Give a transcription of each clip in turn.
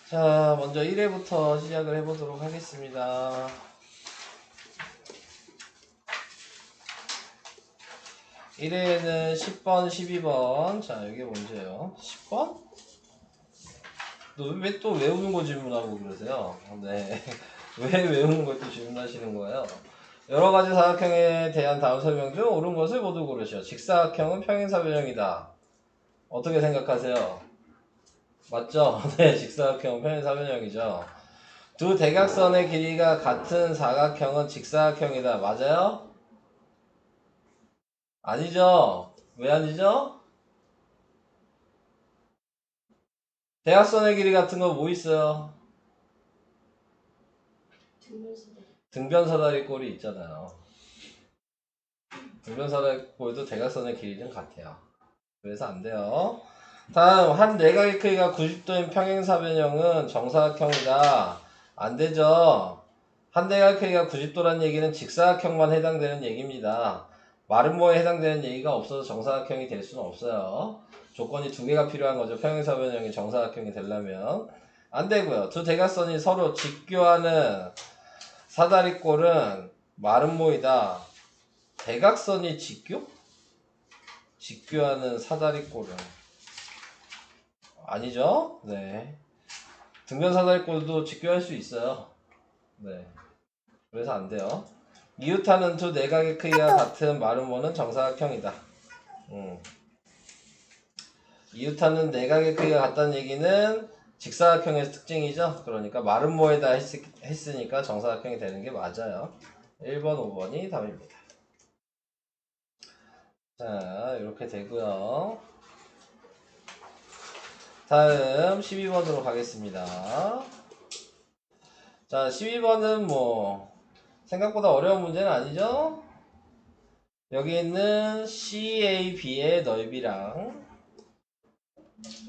자, 먼저 1회부터 시작을 해보도록 하겠습니다. 1회에는 10번, 12번. 자, 이게 문제예요. 10번? 너 왜 또 외우는 거 질문하고 그러세요? 네. 왜 외우는 걸 또 질문하시는 거예요? 여러 가지 사각형에 대한 다음 설명 중 옳은 것을 모두 고르시오. 직사각형은 평행사변형이다. 어떻게 생각하세요? 맞죠? 네, 직사각형은 평행사변형이죠. 두 대각선의 길이가 같은 사각형은 직사각형이다. 맞아요? 아니죠? 왜 아니죠? 대각선의 길이 같은 거 뭐 있어요? 등변사다리 꼴이 있잖아요. 등변사다리 꼴도 대각선의 길이는 같아요. 그래서 안 돼요. 다음, 한 내각의 크기가 90도인 평행사변형은 정사각형이다. 안 되죠? 한 내각의 크기가 90도란 얘기는 직사각형만 해당되는 얘기입니다. 마름모에 해당되는 얘기가 없어서 정사각형이 될 수는 없어요. 조건이 두 개가 필요한 거죠. 평행사변형이 정사각형이 되려면. 안 되고요. 두 대각선이 서로 직교하는 사다리꼴은 마름모이다. 대각선이 직교? 직교하는 사다리꼴은 아니죠? 네. 등변사다리꼴도 직교할 수 있어요. 네. 그래서 안 돼요. 이웃하는 두 내각의 크기가 같은 마름모는 정사각형이다. 이웃하는 내각의 크기가 같다는 얘기는 직사각형의 특징이죠. 그러니까 마름모에다 했으니까 정사각형이 되는 게 맞아요. 1번, 5번이 답입니다. 자, 이렇게 되고요. 다음 12번으로 가겠습니다. 자, 12번은 뭐 생각보다 어려운 문제는 아니죠? 여기 있는 CAB의 넓이랑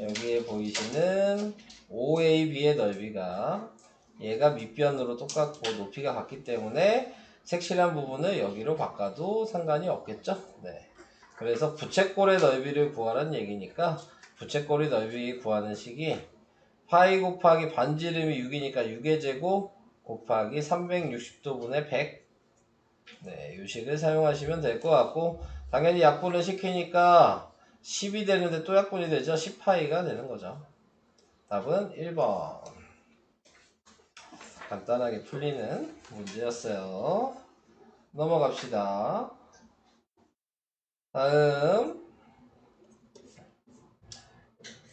여기에 보이시는 OAB의 넓이가 얘가 밑변으로 똑같고 높이가 같기 때문에 색칠한 부분을 여기로 바꿔도 상관이 없겠죠? 네. 그래서 부채꼴의 넓이를 구하라는 얘기니까 부채꼴의 넓이 구하는 식이 파이 곱하기 반지름이 6이니까 6의 제곱 곱하기 360도분의 100. 네, 이 식을 사용하시면 될 것 같고 당연히 약분을 시키니까 10이 되는데 또 약분이 되죠. 10파이가 되는 거죠. 답은 1번. 간단하게 풀리는 문제였어요. 넘어갑시다. 다음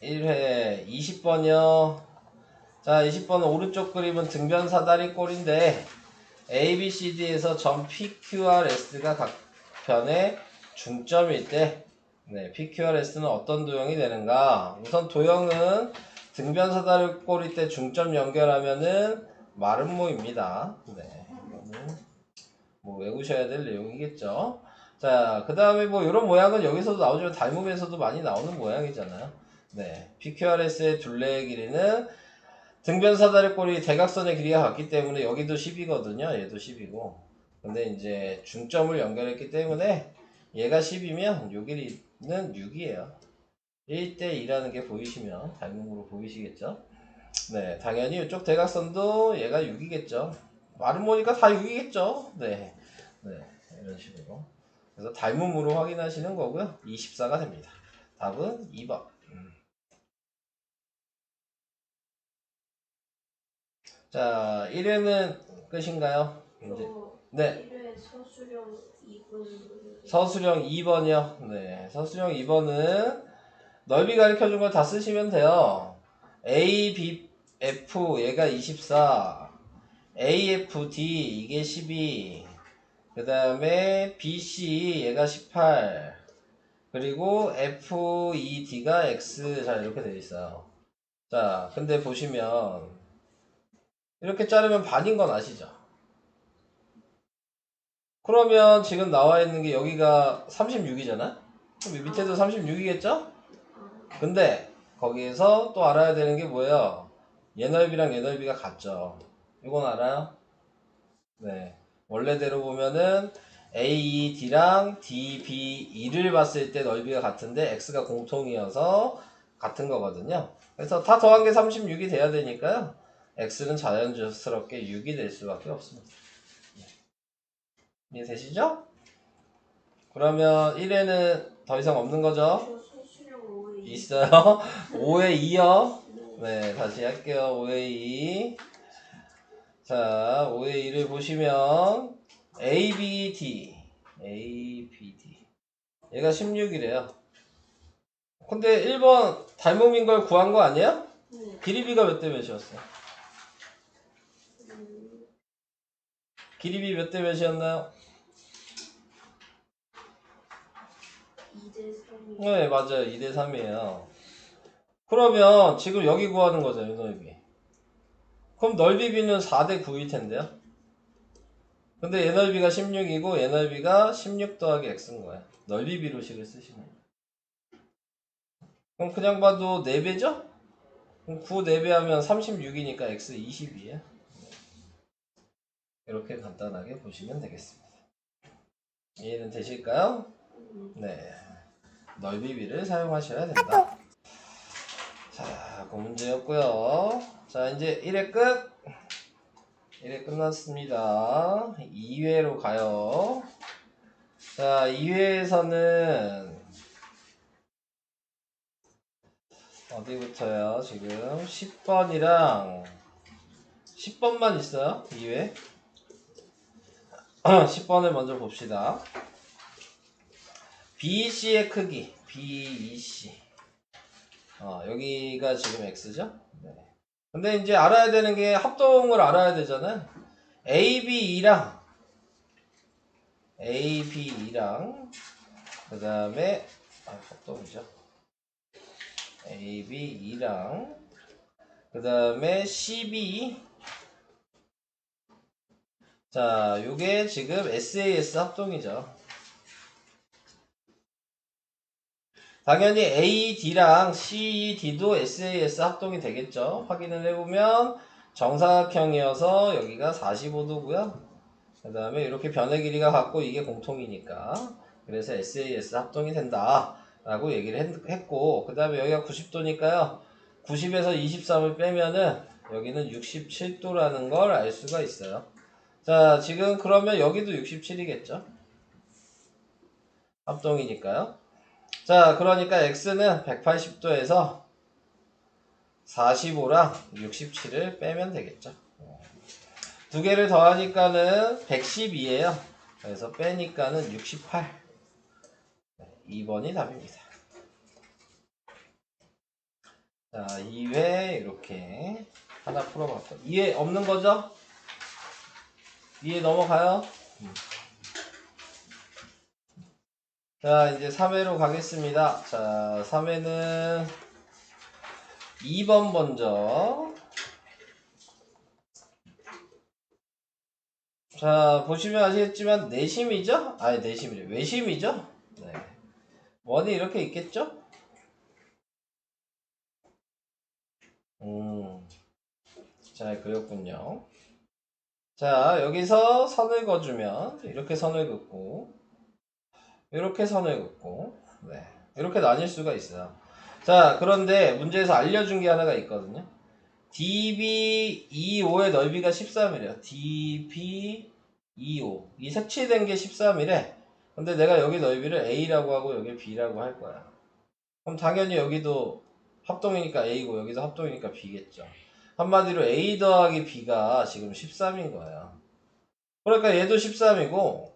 1회 20번이요. 자, 20번은 오른쪽 그림은 등변 사다리 꼴인데 ABCD에서 점 PQRS가 각 편의 중점일 때 네, PQRS는 어떤 도형이 되는가? 우선 도형은 등변 사다리 꼴일 때 중점 연결하면은 마름모입니다. 네, 이거는 뭐 외우셔야 될 내용이겠죠. 자, 그 다음에 뭐 이런 모양은 여기서도 나오지만 닮음에서도 많이 나오는 모양이잖아요. 네, PQRS의 둘레의 길이는 등변 사다리꼴이 대각선의 길이가 같기 때문에 여기도 10이거든요. 얘도 10이고. 근데 이제 중점을 연결했기 때문에 얘가 10이면 요 길이는 6이에요. 1대 2라는 게 보이시면 닮음으로 보이시겠죠? 네, 당연히 이쪽 대각선도 얘가 6이겠죠. 마름모니까 다 6이겠죠? 네. 네, 이런 식으로. 그래서 닮음으로 확인하시는 거고요. 24가 됩니다. 답은 2번. 자, 1회는 끝인가요? 이제. 네. 1회 서술형 2분. 서술형 2번이요. 네. 서술형 2번은 넓이 가르쳐준 걸 다 쓰시면 돼요. A, B, F 얘가 24, AF, D 이게 12, 그 다음에 BC 얘가 18, 그리고 F, E, D가 X. 자, 이렇게 되어 있어요. 자, 근데 보시면 이렇게 자르면 반인 건 아시죠? 그러면 지금 나와 있는 게 여기가 36이잖아? 그럼 밑에도 36이겠죠? 근데 거기에서 또 알아야 되는 게 뭐예요? 얘 넓이랑 얘 넓이가 같죠? 이건 알아요? 네. 원래대로 보면은 AED랑 DBE를 봤을 때 넓이가 같은데 X가 공통이어서 같은 거거든요. 그래서 다 더한 게 36이 돼야 되니까요. x는 자연스럽게 6이 될 수밖에 없습니다. 이해되시죠? 그러면 1에는 더 이상 없는 거죠? 저 소수령 5에 있어요. 5에 2요. 네, 다시 할게요. 5에 2. 자, 5에 2를 보시면 A, B, D. A, B, D. 얘가 16이래요. 근데 1번 닮음인 걸 구한 거 아니야? 네. 길이비가 몇 대 몇이었어? 음, 길이비 몇 대 몇이었나요? 2대 3이 네, 맞아요. 2대 3이에요. 그러면 지금 여기 구하는 거죠, 이 넓이. 그럼 넓이비는 4대 9일 텐데요. 근데 얘 넓이가 16이고 얘 넓이가 16 더하기 x인 거야. 넓이비로식을 쓰시는 거예요. 그럼 그냥 봐도 4배죠? 그럼 9 4배 하면 36이니까 x 22에요. 이렇게 간단하게 보시면 되겠습니다. 이해는 되실까요? 네. 넓이비를 사용하셔야 된다. 자, 그 문제였고요. 자, 이제 1회 끝. 1회 끝났습니다. 2회로 가요. 자, 2회에서는 어디부터요? 지금 10번이랑 10번만 있어요. 2회. 10번을 먼저 봅시다. BEC의 크기. BEC. 여기가 지금 X죠? 네. 근데 이제 알아야 되는 게 합동을 알아야 되잖아요. ABE랑 그 다음에 합동이죠. ABE랑 그 다음에 CB. 자, 요게 지금 SAS 합동이죠. 당연히 AD랑 CD도 SAS 합동이 되겠죠. 확인을 해보면 정사각형이어서 여기가 45도고요. 그 다음에 이렇게 변의 길이가 같고 이게 공통이니까 그래서 SAS 합동이 된다 라고 얘기를 했고, 그 다음에 여기가 90도니까요 90에서 23을 빼면은 여기는 67도라는 걸 알 수가 있어요. 자, 지금 그러면 여기도 67이겠죠. 합동이니까요. 자, 그러니까 x는 180도에서 45랑 67을 빼면 되겠죠. 두 개를 더하니까는 112예요. 그래서 빼니까는 68. 2번이 답입니다. 자, 2회 이렇게 하나 풀어봤고 2회 없는 거죠? 2회 넘어가요. 자, 이제 3회로 가겠습니다. 자, 3회는 2번 먼저. 자, 보시면 아시겠지만 내심이죠? 아니, 내심이래. 외심이죠? 네. 원이 이렇게 있겠죠? 잘 그렸군요. 자, 여기서 선을 그어주면 이렇게 선을 긋고 이렇게 선을 긋고 네, 이렇게 나뉠 수가 있어요. 자, 그런데 문제에서 알려준 게 하나가 있거든요. DB25의 넓이가 13이래요. DB25 이 색칠된 게 13이래. 근데 내가 여기 넓이를 A라고 하고 여기 B라고 할 거야. 그럼 당연히 여기도 합동이니까 A고 여기도 합동이니까 B겠죠. 한마디로 A 더하기 B가 지금 13인 거예요. 그러니까 얘도 13이고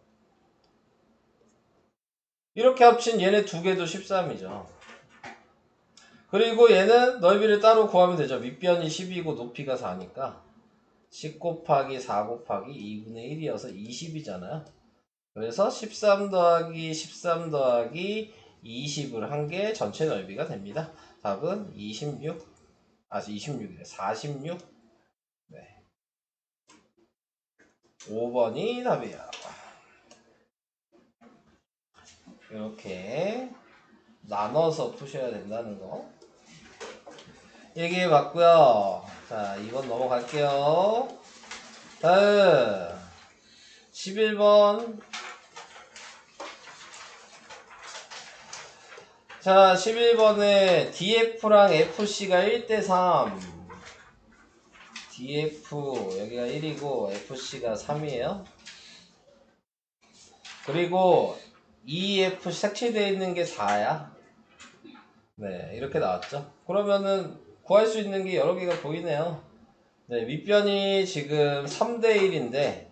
이렇게 합친 얘네 두 개도 13이죠. 그리고 얘는 넓이를 따로 구하면 되죠. 밑변이 10이고 높이가 4니까 10 곱하기 4 곱하기 2분의 1이어서 20이잖아요. 그래서 13 더하기 13 더하기 20을 한 게 전체 넓이가 됩니다. 답은 26. 26이래. 46. 네. 5번이 답이야. 이렇게 나눠서 푸셔야 된다는 거 얘기해 봤고요. 자, 2번 넘어갈게요. 다음 11번. 자, 11번에 DF랑 FC가 1대3. DF, 여기가 1이고, FC가 3이에요. 그리고 EF 색칠되어 있는 게 4야. 네, 이렇게 나왔죠. 그러면은 구할 수 있는 게 여러 개가 보이네요. 네, 밑변이 지금 3대1인데,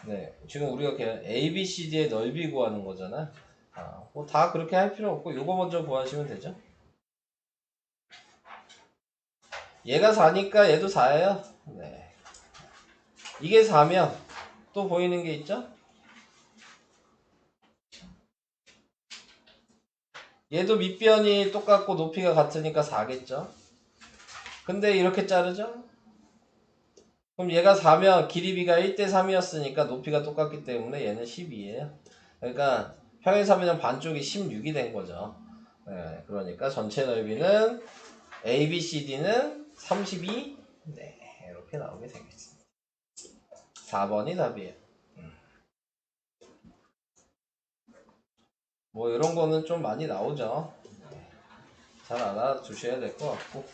네, 지금 우리가 그냥 ABCD의 넓이 구하는 거잖아. 뭐 다 그렇게 할 필요 없고, 요거 먼저 구하시면 되죠. 얘가 4니까 얘도 4예요. 네. 이게 4면 또 보이는 게 있죠? 얘도 밑변이 똑같고 높이가 같으니까 4겠죠? 근데 이렇게 자르죠? 그럼 얘가 4면 길이비가 1대3이었으니까 높이가 똑같기 때문에 얘는 12예요. 그러니까 평행사변형 반쪽이 16이 된 거죠. 네, 그러니까 전체 넓이는 ABCD는 32. 네, 이렇게 나오게 되겠습니다. 4번이 답이에요. 뭐 이런 거는 좀 많이 나오죠. 잘 알아두셔야 될 것 같고.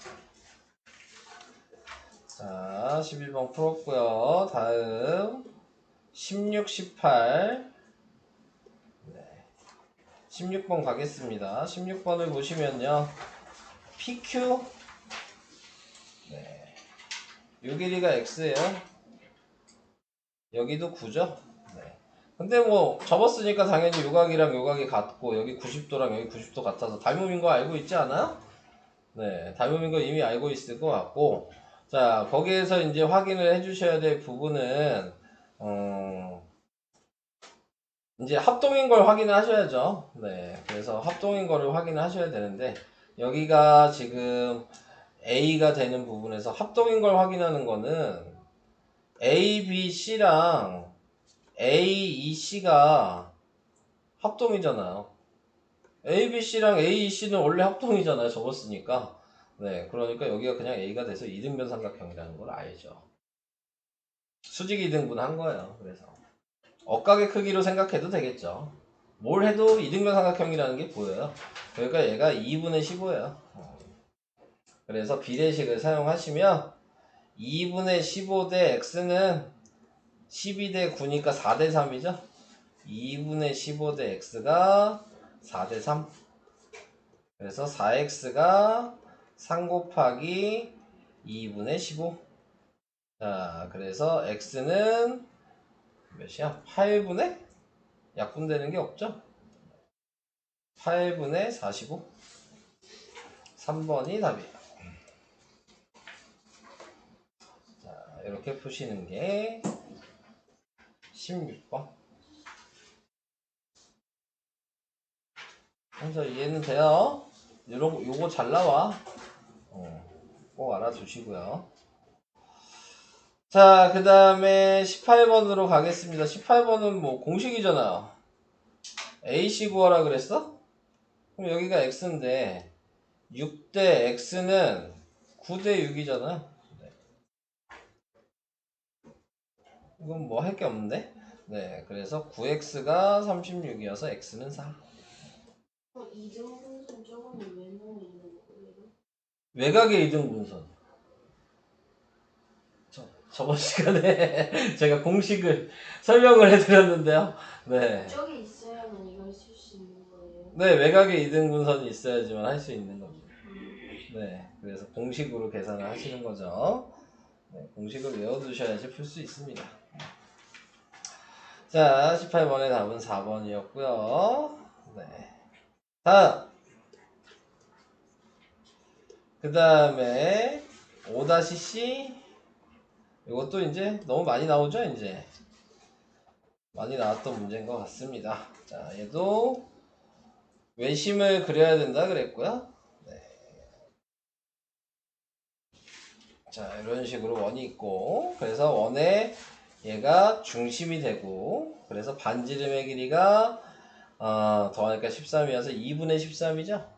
자, 11번 풀었고요. 다음 16, 18. 네. 16번 가겠습니다. 16번을 보시면요. PQ. 네. 요 길이가 X예요. 여기도 9죠. 네. 근데 뭐 접었으니까 당연히 요각이랑 요각이 같고 여기 90도랑 여기 90도 같아서 닮음인 거 알고 있지 않아요? 네. 닮음인 거 이미 알고 있을 것 같고, 자, 거기에서 이제 확인을 해주셔야 될 부분은, 이제 합동인 걸 확인을 하셔야죠. 네. 그래서 합동인 거를 확인을 하셔야 되는데, 여기가 지금 A가 되는 부분에서 합동인 걸 확인하는 거는 A, B, C랑 A, E, C가 합동이잖아요. A, B, C랑 A, E, C는 원래 합동이잖아요. 적었으니까. 네. 그러니까 여기가 그냥 A가 돼서 이등변 삼각형이라는 걸 알죠. 수직 이등분 한 거예요. 그래서 억각의 크기로 생각해도 되겠죠. 뭘 해도 이등변 삼각형이라는 게 보여요. 그러니까 얘가 2분의 15예요. 그래서 비례식을 사용하시면 2분의 15 대 x는 12 대 9니까 4 대 3이죠. 2분의 15 대 x가 4 대 3. 그래서 4x가 3 곱하기 2분의 15. 자, 그래서 x는 몇이야? 8분의? 약분되는 게 없죠? 8분의 45. 3번이 답이에요. 자, 이렇게 푸시는 게 16번. 먼저 이해는 돼요? 요거 잘 나와. 꼭 알아두시고요. 자, 그 다음에 18번으로 가겠습니다. 18번은 뭐 공식이잖아요. AC 구하라 그랬어? 그럼 여기가 x인데 6대 x는 9대 6이잖아. 이건 뭐 할 게 없는데? 네, 그래서 9x가 36이어서 x는 4. 이등분선 저거는 왜 넣어 있는 거예요? 외곽의 이등분선. 저번 시간에 제가 공식을 설명을 해드렸는데요. 네. 저게 있어야만 이걸 쓸 수 있는 거예요? 네, 외곽의 이등분선이 있어야지만 할 수 있는 거죠. 네, 그래서 공식으로 계산을 하시는 거죠. 네, 공식을 외워두셔야지 풀 수 있습니다. 자, 18번의 답은 4번이었고요. 네. 다음. 그 다음에 5-C. 이것도 이제 너무 많이 나오죠, 이제. 많이 나왔던 문제인 것 같습니다. 자, 얘도 외심을 그려야 된다 그랬고요. 네. 자, 이런 식으로 원이 있고, 그래서 원에 얘가 중심이 되고, 그래서 반지름의 길이가 더하니까 13이어서 2분의 13이죠.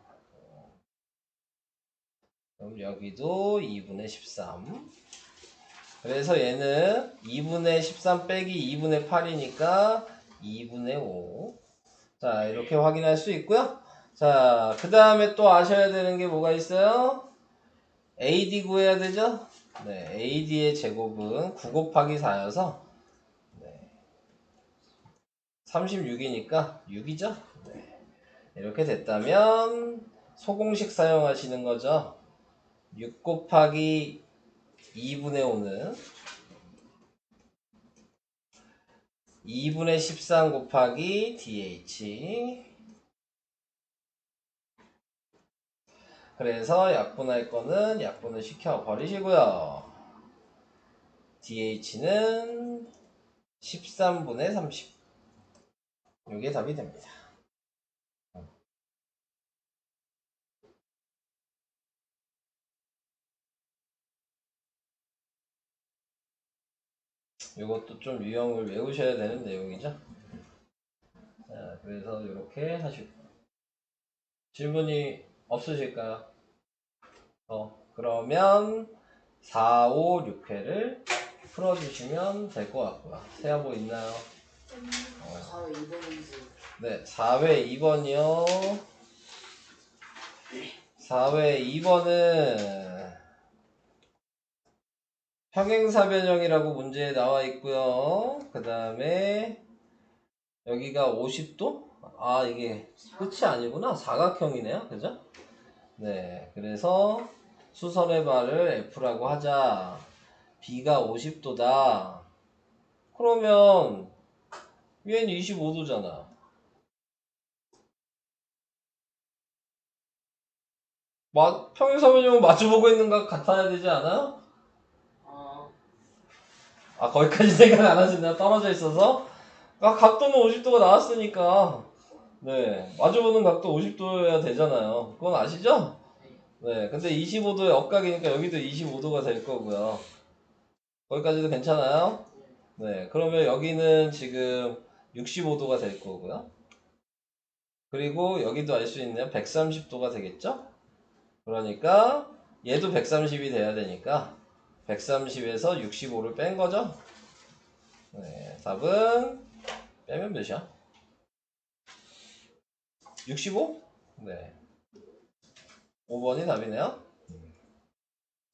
그럼 여기도 2분의 13. 그래서 얘는 2분의 13 빼기 2분의 8이니까 2분의 5. 자, 이렇게 확인할 수 있고요. 자, 그 다음에 또 아셔야 되는 게 뭐가 있어요? AD 구해야 되죠? 네, AD의 제곱은 9 곱하기 4여서 36이니까 6이죠? 네. 이렇게 됐다면 소공식 사용하시는 거죠. 6 곱하기 2분의 5는 2분의 13 곱하기 DH. 그래서 약분할 거는 약분을 시켜 버리시고요. DH는 13분의 30. 이게 답이 됩니다. 이것도 좀 유형을 외우셔야 되는 내용이죠. 자, 그래서 이렇게 하시고 질문이 없으실까요? 그러면 4, 5, 6회를 풀어주시면 될 것 같고요. 세아보 있나요? 4회 2번인지 네, 4회 2번이요. 4회 2번은 평행사변형이라고 문제에 나와 있고요. 그 다음에 여기가 50도? 아, 이게 끝이 아니구나. 사각형이네요. 그죠? 네, 그래서 수선의 발을 F라고 하자. B가 50도다. 그러면 얘는 25도잖아. 평행사변형은 마주보고 있는 것 같아야 되지 않아요? 아, 거기까지 생각 안 하시나요? 떨어져 있어서? 아, 각도는 50도가 나왔으니까. 네, 마주보는 각도 50도여야 되잖아요. 그건 아시죠? 네, 근데 25도의 억각이니까 여기도 25도가 될 거고요. 거기까지도 괜찮아요? 네, 그러면 여기는 지금 65도가 될 거고요. 그리고 여기도 알 수 있네요. 130도가 되겠죠? 그러니까 얘도 130이 돼야 되니까 130에서 65를 뺀 거죠? 네, 답은 빼면 몇이야? 65? 네. 5번이 답이네요.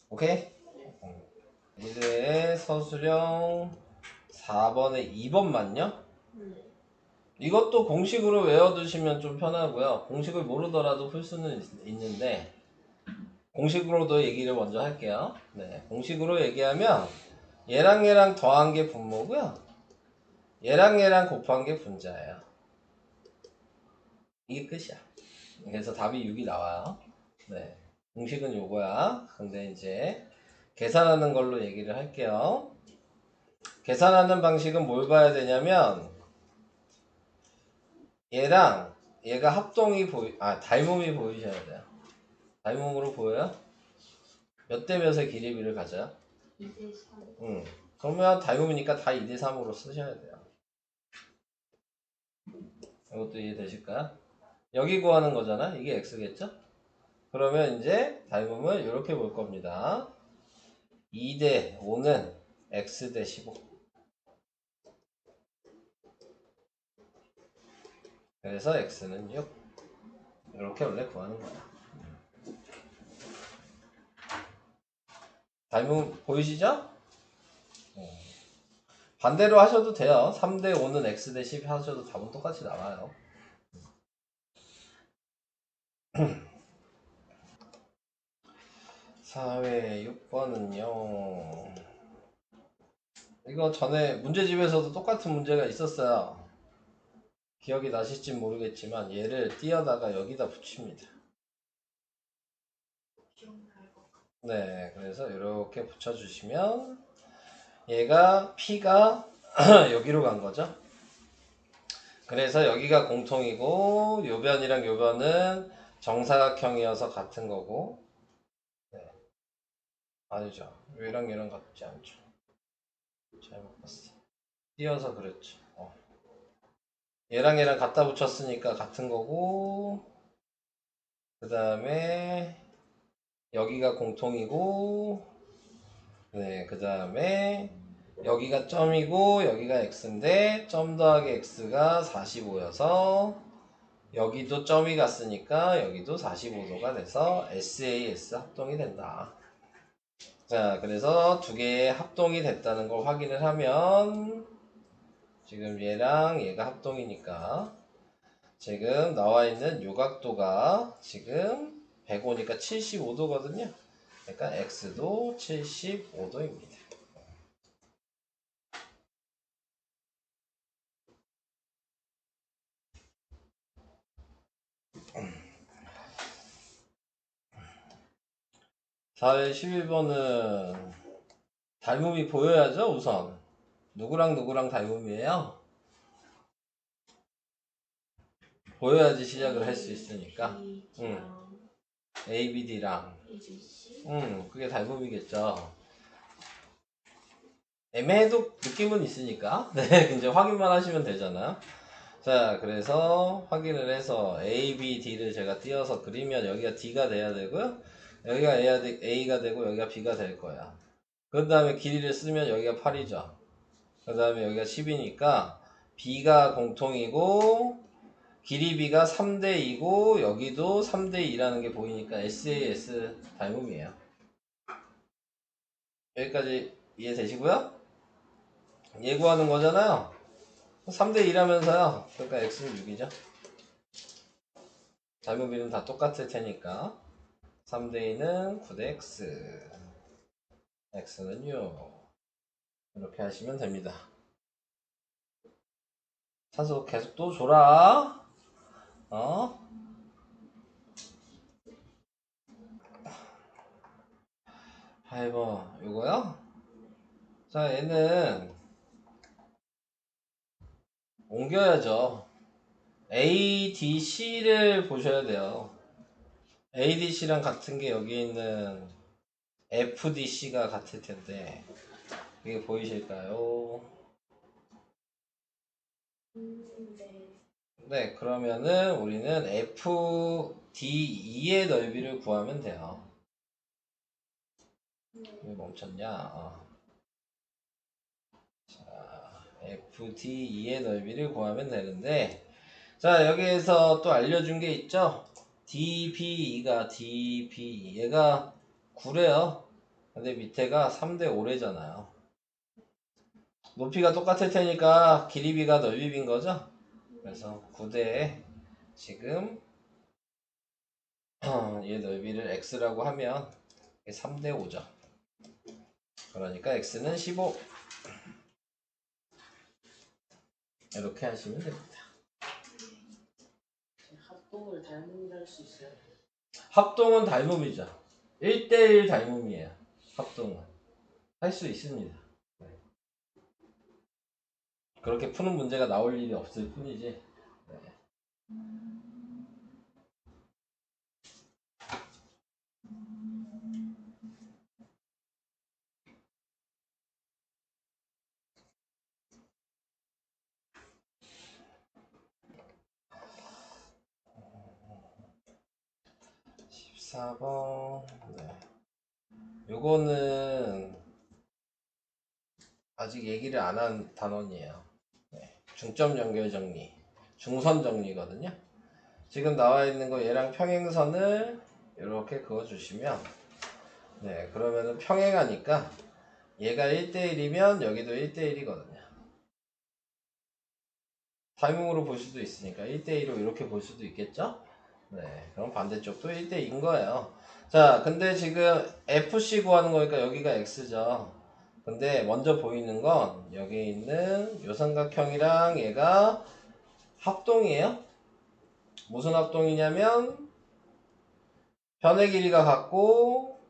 오케이? 이제 서술형 4번에 2번만요? 네. 이것도 공식으로 외워두시면 좀 편하고요. 공식을 모르더라도 풀 수는 있는데 공식으로도 얘기를 먼저 할게요. 네, 공식으로 얘기하면 얘랑 얘랑 더한 게 분모고요. 얘랑 얘랑 곱한 게 분자예요. 이게 끝이야. 그래서 답이 6이 나와요. 네, 공식은 요거야. 근데 이제 계산하는 걸로 얘기를 할게요. 계산하는 방식은 뭘 봐야 되냐면 얘랑 얘가 합동이 닮음이 보이셔야 돼요. 닮음으로 보여요? 몇 대 몇의 기리비를 가져요? 2대 3. 그러면 닮음이니까 다 2대 3으로 쓰셔야 돼요. 이것도 이해되실까요? 여기 구하는 거잖아. 이게 x겠죠? 그러면 이제 닮음을 이렇게 볼 겁니다. 2대 5는 x 대 15. 그래서 x는 6. 이렇게 원래 구하는 거야. 닮음 보이시죠? 반대로 하셔도 돼요. 3대 5는 x 대 10 하셔도 답은 똑같이 나와요. 4회 6번은요. 이거 전에 문제집에서도 똑같은 문제가 있었어요. 기억이 나실진 모르겠지만 얘를 띄어다가 여기다 붙입니다. 네, 그래서 이렇게 붙여주시면 얘가 P가 여기로 간 거죠. 그래서 여기가 공통이고 요변이랑 요변은 정사각형이어서 같은 거고, 네. 아니죠. 얘랑 얘랑 같지 않죠. 잘못 봤어. 띄어서 그랬죠. 얘랑 얘랑 갖다 붙였으니까 같은 거고, 그 다음에 여기가 공통이고, 네, 그 다음에 여기가 점이고 여기가 x인데 점 더하기 x가 45여서 여기도 점이 갔으니까 여기도 45도가 돼서 SAS 합동이 된다. 자, 그래서 두 개의 합동이 됐다는 걸 확인을 하면 지금 얘랑 얘가 합동이니까 지금 나와 있는 요각도가 지금 105니까 75도거든요. 그러니까 X도 75도입니다. 사회 11번은 닮음이 보여야죠. 우선 누구랑 누구랑 닮음이에요? 보여야지 시작을 할 수 있으니까 ABD랑 ABC. 그게 닮음이겠죠. 애매해도 느낌은 있으니까 네, 이제 확인만 하시면 되잖아요. 자, 그래서 확인을 해서 A, B, D를 제가 띄어서 그리면 여기가 D가 돼야 되고요. 여기가 A가 되고 여기가 B가 될 거야. 그 다음에 길이를 쓰면 여기가 8이죠. 그 다음에 여기가 10이니까 B가 공통이고 길이 B가 3대 2고 여기도 3대 2라는 게 보이니까 SAS 닮음이에요. 여기까지 이해되시고요? 예고하는 거잖아요. 3대 2라면서요. 그러니까 X는 6이죠. 닮은 이름 다 똑같을 테니까 3대 2는 9대 X, X는 6 이렇게 하시면 됩니다. 산소 계속 또 줘라. 어? 아이고 요거요? 자, 얘는 옮겨야죠. ADC를 보셔야 돼요. ADC랑 같은 게 여기 있는 FDC가 같을 텐데 이게 보이실까요? 네. 네, 그러면은 우리는 FD2의 넓이를 구하면 돼요. 왜 멈췄냐? 자, FD2의 넓이를 구하면 되는데, 자, 여기에서 또 알려준 게 있죠? DP2가 DP2. 얘가 9래요. 근데 밑에가 3대 5래잖아요. 높이가 똑같을 테니까 길이비가 넓이비인 거죠? 그래서 9대에 지금 얘 넓이를 x라고 하면 3대 5죠. 그러니까 x는 15. 이렇게 하시면 됩니다. 합동을 닮음이라 할 수 있어요. 합동은 닮음이죠. 1대1 닮음이에요. 합동은. 할 수 있습니다. 그렇게 푸는 문제가 나올 일이 없을 뿐이지. 네. 14번. 네. 요거는 아직 얘기를 안 한 단원이에요. 네. 중점 연결 정리. 중선 정리거든요. 지금 나와 있는 거 얘랑 평행선을 이렇게 그어주시면 네, 그러면은 평행하니까 얘가 1대1이면 여기도 1대1이거든요. 닮음으로 볼 수도 있으니까 1대1로 이렇게 볼 수도 있겠죠? 네, 그럼 반대쪽도 1대2인 거예요. 자, 근데 지금 FC 구하는 거니까 여기가 X죠. 근데 먼저 보이는 건 여기 있는 요 삼각형이랑 얘가 합동이에요. 무슨 합동이냐면 변의 길이가 같고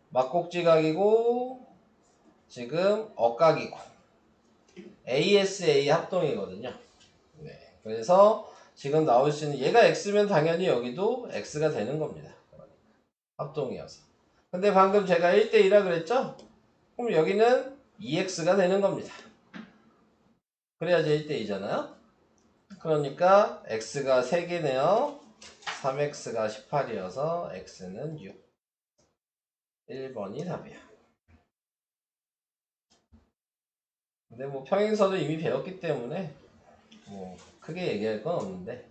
막곡지각이고 지금 억각이고 ASA 합동이거든요. 네, 그래서 지금 나올 수 있는 얘가 X면 당연히 여기도 X가 되는 겁니다. 합동이어서. 근데 방금 제가 1대2라 그랬죠? 그럼 여기는 2X가 되는 겁니다. 그래야지 1대2잖아요. 그러니까 X가 3개네요. 3X가 18이어서 X는 6. 1번이 답이야. 근데 뭐 평행선을 이미 배웠기 때문에 뭐 크게 얘기할 건 없는데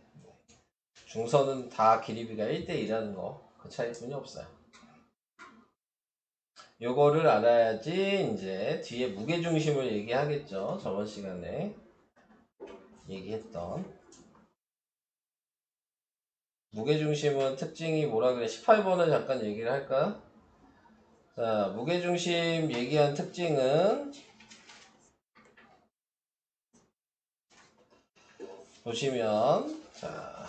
중선은 다 길이비가 1대2라는 거. 그 차이뿐이 없어요. 요거를 알아야지 이제 뒤에 무게중심을 얘기하겠죠. 저번 시간에 얘기했던 무게중심은 특징이 뭐라 그래? 18번을 잠깐 얘기를 할까요? 자, 무게중심 얘기한 특징은 보시면 자,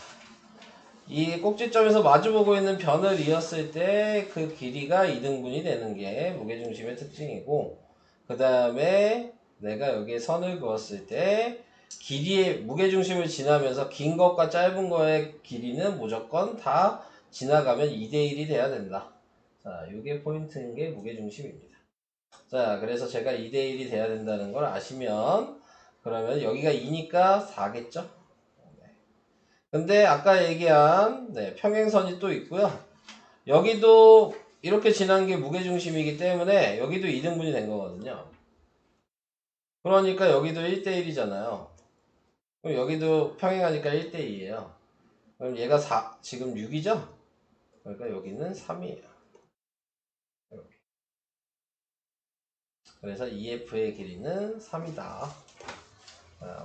이 꼭지점에서 마주보고 있는 변을 이었을 때 그 길이가 2등분이 되는 게 무게중심의 특징이고, 그 다음에 내가 여기에 선을 그었을 때 길이의 무게중심을 지나면서 긴 것과 짧은 거의 길이는 무조건 다 지나가면 2대1이 돼야 된다. 자, 이게 포인트인 게 무게중심입니다. 자, 그래서 제가 2대1이 돼야 된다는 걸 아시면 그러면 여기가 2니까 4겠죠? 근데 아까 얘기한 평행선이 또 있고요. 여기도 이렇게 지난 게 무게중심이기 때문에 여기도 2등분이 된 거거든요. 그러니까 여기도 1대1이잖아요. 그럼 여기도 평행하니까 1대2예요. 그럼 얘가 지금 6이죠? 그러니까 여기는 3이에요. 이렇게. 그래서 EF의 길이는 3이다.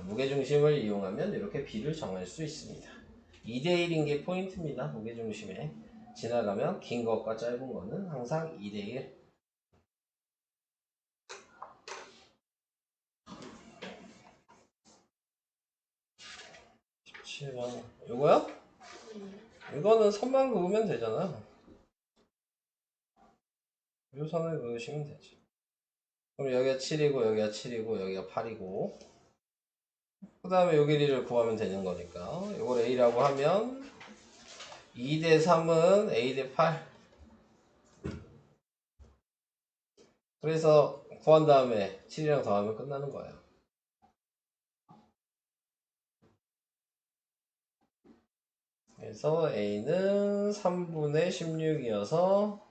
무게중심을 이용하면 이렇게 B를 정할 수 있습니다. 2대1인 게 포인트입니다. 무게중심에. 지나가면 긴 것과 짧은 거는 항상 2대1. 17번. 요거요? 이거는 선만 그으면 되잖아. 요 선을 그으시면 되죠. 그럼 여기가 7이고 여기가 7이고 여기가 8이고 그 다음에 요 길이를 구하면 되는 거니까 이걸 A라고 하면 2대 3은 A 대 8. 그래서 구한 다음에 7이랑 더하면 끝나는 거예요. 그래서 A는 3분의 16이어서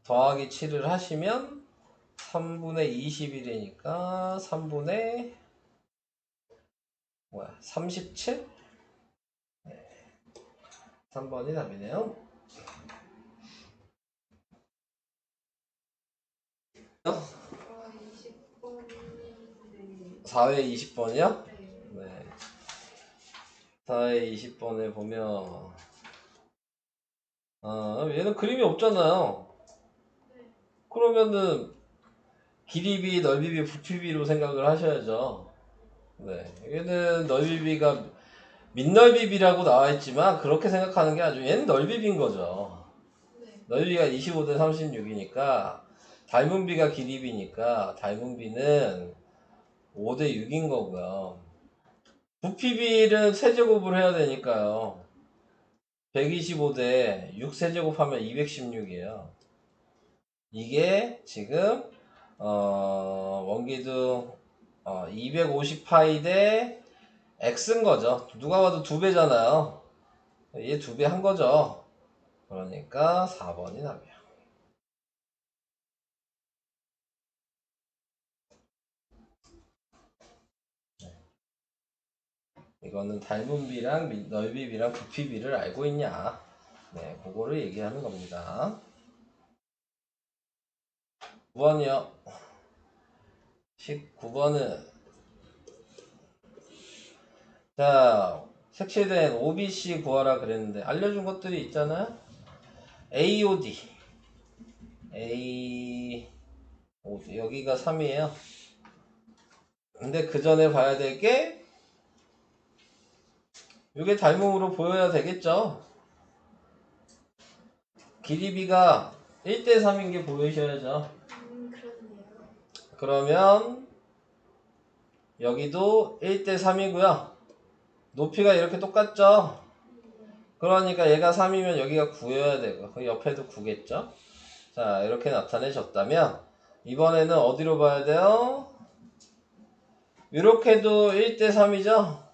더하기 7을 하시면 3분의 21이니까 3분의 37? 3번이 답이네요. 4회 20번이요? 네. 4회 20번에 보면 얘는 그림이 없잖아요. 그러면은 길이비, 넓이비, 부피비로 생각을 하셔야죠. 네. 얘는 넓이비가 민넓이비라고 나와 있지만 그렇게 생각하는 게 아주 얘는 넓이비인 거죠. 넓이가 25대 36이니까 닮은 비가 길이비니까 닮은 비는 5대 6인 거고요. 부피비를 세제곱을 해야 되니까요. 125대 6 세제곱하면 216이에요. 이게 지금 원기둥 250파이 대 x인 거죠. 누가 봐도 2배잖아요. 얘 2배 한 거죠. 그러니까 4번이 답이야. 이거는 닮은 비랑 넓이 비랑 부피 비를 알고 있냐. 네, 그거를 얘기하는 겁니다. 9번이요. 19번은 자, 색칠된 OBC 구하라 그랬는데 알려준 것들이 있잖아요. AOD 여기가 3이에요. 근데 그 전에 봐야 될 게 이게 닮음으로 보여야 되겠죠. 길이비가 1대 3인 게 보이셔야죠. 그렇네요. 그러면 여기도 1대 3이고요. 높이가 이렇게 똑같죠. 그러니까 얘가 3이면 여기가 9여야 되고 그 옆에도 9겠죠. 자, 이렇게 나타내셨다면 이번에는 어디로 봐야 돼요? 이렇게도 1대 3이죠.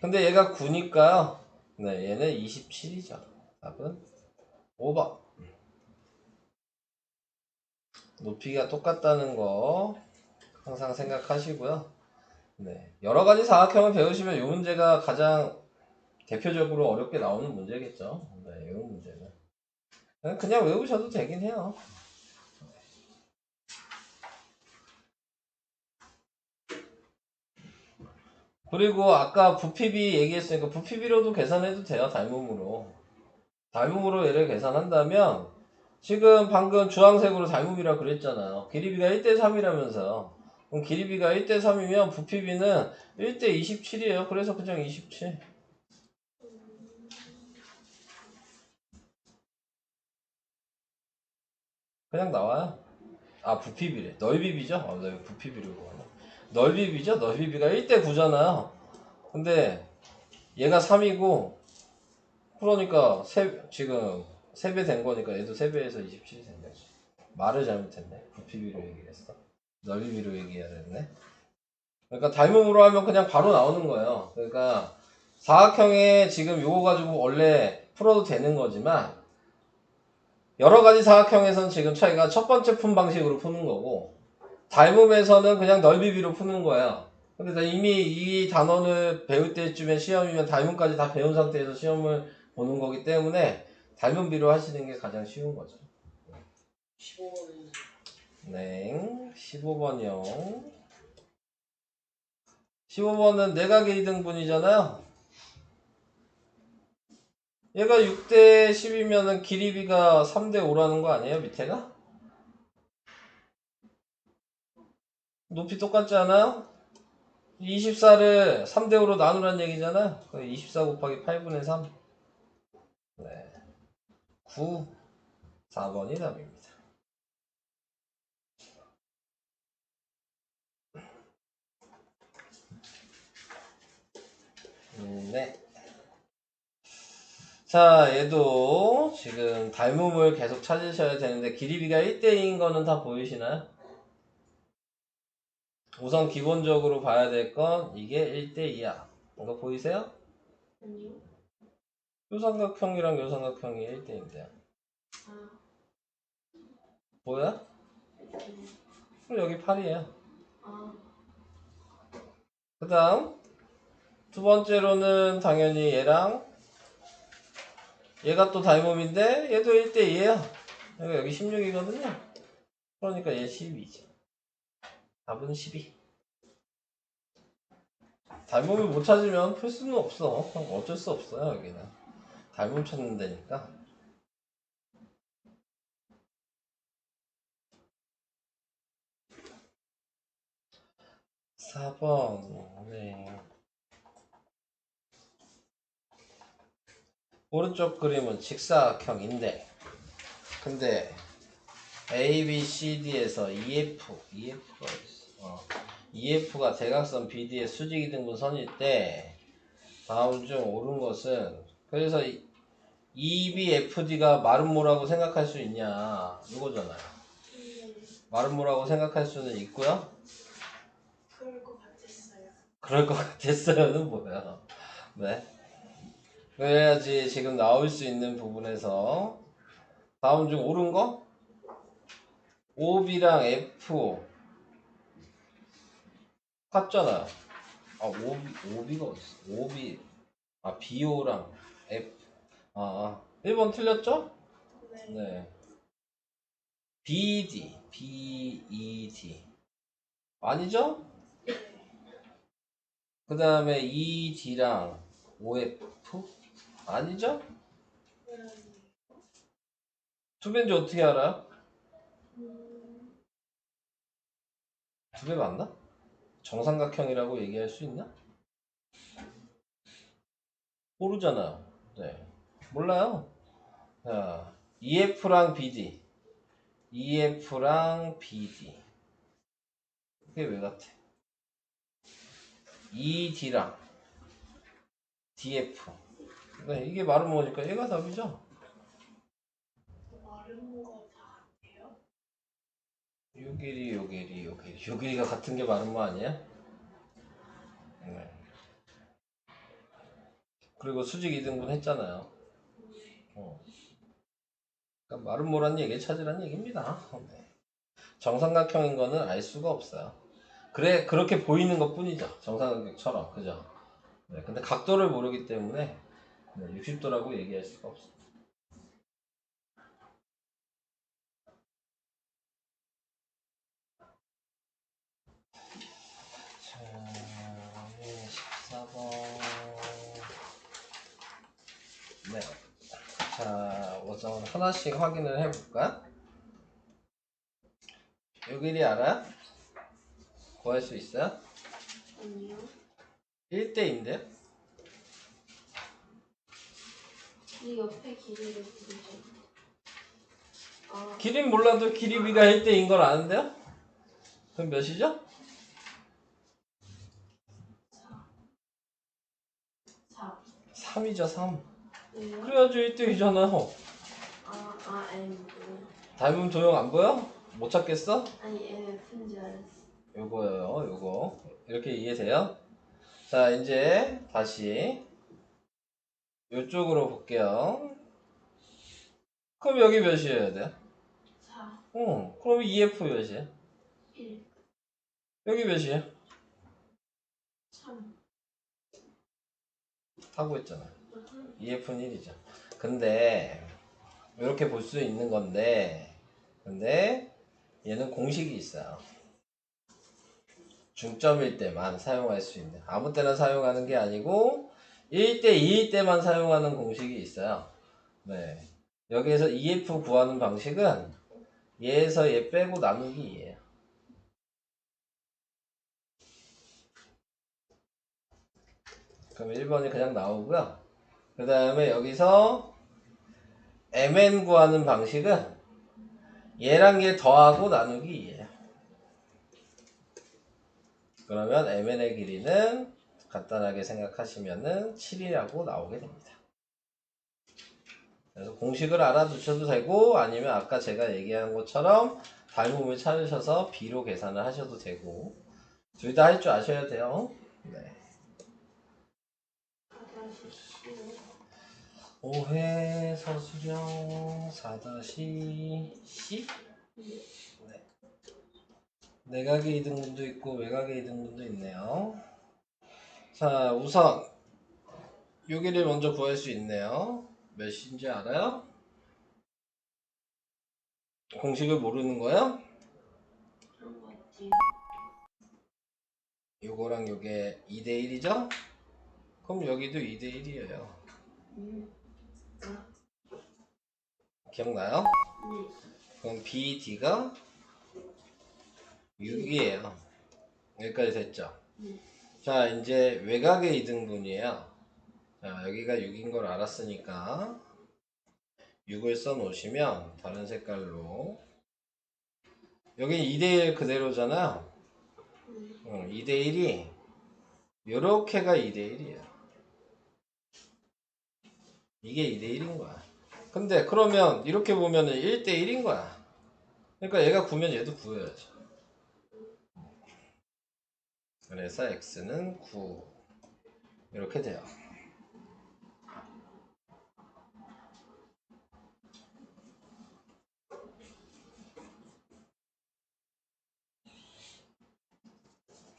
근데 얘가 9니까요. 네, 얘는 27이죠. 답은 5번. 높이가 똑같다는 거 항상 생각하시고요. 네, 여러 가지 사각형을 배우시면 이 문제가 가장 대표적으로 어렵게 나오는 문제겠죠. 네, 이런 문제는 그냥 외우셔도 되긴 해요. 그리고 아까 부피비 얘기했으니까 부피비로도 계산해도 돼요. 닮음으로 얘를 계산한다면 지금 방금 주황색으로 닮음이라 그랬잖아요. 길이비가 1대3이라면서요. 그럼 길이비가 1대3이면 부피비는 1대27이에요. 그래서 그냥 27. 그냥 나와요. 아, 부피비래. 넓이비죠? 아, 나 부피비로 하네. 넓이비죠? 넓이비가 1대9잖아요. 근데 얘가 3이고 그러니까 지금 3배 된 거니까 얘도 3배에서 27이 된 거지. 말을 잘못했네. 부피비로 얘기했어. 넓이비로 얘기해야 됐네. 그러니까 닮음으로 하면 그냥 바로 나오는 거예요. 그러니까 사각형에 지금 요거 가지고 원래 풀어도 되는 거지만 여러 가지 사각형에서는 지금 차이가 첫 번째 푼 방식으로 푸는 거고 닮음에서는 그냥 넓이비로 푸는 거예요. 근데 이미 이 단원을 배울 때쯤에 시험이면 닮음까지 다 배운 상태에서 시험을 보는 거기 때문에 닮음비로 하시는 게 가장 쉬운 거죠. 15번은 네, 15번이요. 15번은 내각의 이등분이잖아요. 얘가 6대 10이면은 길이비가 3대 5라는 거 아니에요? 밑에가? 높이 똑같지 않아요? 24를 3대 5로 나누란 얘기잖아요. 24 곱하기 8분의 3. 네. 9, 4번이 답입니다. 네. 자, 얘도 지금 닮음을 계속 찾으셔야 되는데 길이비가 1대2인 거는 다 보이시나요? 우선 기본적으로 봐야 될 건 이게 1대2야. 이거 보이세요? 아니요. 요삼각형이랑 요삼각형이 1대2인데요. 아, 뭐야? 그럼 여기 8이에요. 아, 그 다음 두 번째로는 당연히 얘랑 얘가 또 닮음인데 얘도 1대2에요. 여기 16이거든요. 그러니까 얘 12죠. 답은 12. 닮음을 못 찾으면 풀 수는 없어. 어쩔 수 없어요. 여기는 닮음 찾는 데니까. 4번. 네. 오른쪽 그림은 직사각형인데 근데 A, B, C, D에서 EF가 있어. EF가 대각선 BD의 수직이등분 선일 때 다음 중 옳은 것은 그래서 EBFD가 마름모라고 생각할 수 있냐 이거잖아요. 마름모라고 생각할 수는 있고요. 그럴 것 같았어요. 그럴 것 같았어요는 뭐야? 네. 그래야지 지금 나올 수 있는 부분에서 다음 중 옳은 거? OB랑 F 같잖아요. 아, OB가 어딨어? OB, 아, BO랑 F. 1번 틀렸죠? 네. 네. BED. 아니죠? 네. 그 다음에 ED랑 OF? 아니죠? 두 배인지 어떻게 알아요? 두 배 맞나? 정삼각형이라고 얘기할 수 있나? 모르잖아요. 네. 몰라요. 자, EF랑 BD. EF랑 BD. 그게 왜 같아? ED랑 DF. 네, 이게 말은 뭐니까 얘가 답이죠? 마름모가 다 같아요? 요 길이가 같은 게 말은 뭐 아니야? 네. 그리고 수직 이등분 했잖아요. 그러니까 말은 뭐라는 얘기 찾으라는 얘기입니다. 네. 정삼각형인 거는 알 수가 없어요. 그렇게 보이는 것 뿐이죠. 정삼각형처럼. 그죠? 네, 근데 각도를 모르기 때문에 60도라고 얘기할 수가 없어. 자, 14번. 네. 자, 우선 하나씩 확인을 해볼까? 요 길이 알아? 구할 수 있어요? 아니요. 1대인데? 이 옆에 길이를 부르죠. 아, 길이는 몰라도 길이비가 1대인 걸 아는데요? 그럼 몇이죠? 4. 3이죠, 3. 왜요? 그래야지 1대이잖아요. M. 닮으면 도형 안 보여? 못 찾겠어? 아니, MF인 줄 알았어. 요거요, 요거. 이렇게 이해돼요? 자, 이제 다시 요쪽으로 볼게요. 그럼 여기 몇이어야 돼? 4. 그럼 EF 몇이야? 1. 여기 몇이야? 3. 하고 있잖아. EF는 1이죠. 근데 이렇게 볼 수 있는 건데, 근데 얘는 공식이 있어요. 중점일 때만 사용할 수 있는, 아무 때나 사용하는 게 아니고 1대 2일 때만 사용하는 공식이 있어요. 네. 여기에서 EF 구하는 방식은 얘에서 얘 빼고 나누기예요. 그럼 1번이 그냥 나오고요. 그 다음에 여기서 MN 구하는 방식은 얘랑 얘 더하고 나누기예요. 그러면 MN의 길이는 간단하게 생각하시면은 7이라고 나오게 됩니다. 그래서 공식을 알아두셔도 되고, 아니면 아까 제가 얘기한 것처럼 닮음을 찾으셔서 B로 계산을 하셔도 되고, 둘 다 할 줄 아셔야 돼요. 네. 5회 서술형 4-C. 네. 내각의 이등분도 있고 외각의 이등분도 있네요. 자, 우선 여기를 먼저 구할 수 있네요. 몇인지 알아요? 공식을 모르는 거야? 그런 거 같지. 요거랑 요게 2대1이죠? 그럼 여기도 2대1이에요. 아, 기억나요? 네. 그럼 BD가 6이에요. 여기까지 됐죠? 네. 자, 이제 외곽의 2등분이에요. 자, 여기가 6인 걸 알았으니까 6을 써 놓으시면 다른 색깔로, 여기 2대1 그대로잖아요. 2대1이 요렇게가 2대1이에요. 이게 2대1인 거야. 근데 그러면 이렇게 보면은 1대1인 거야. 그러니까 얘가 9면 얘도 9여야죠. 그래서 x는 9 이렇게 돼요.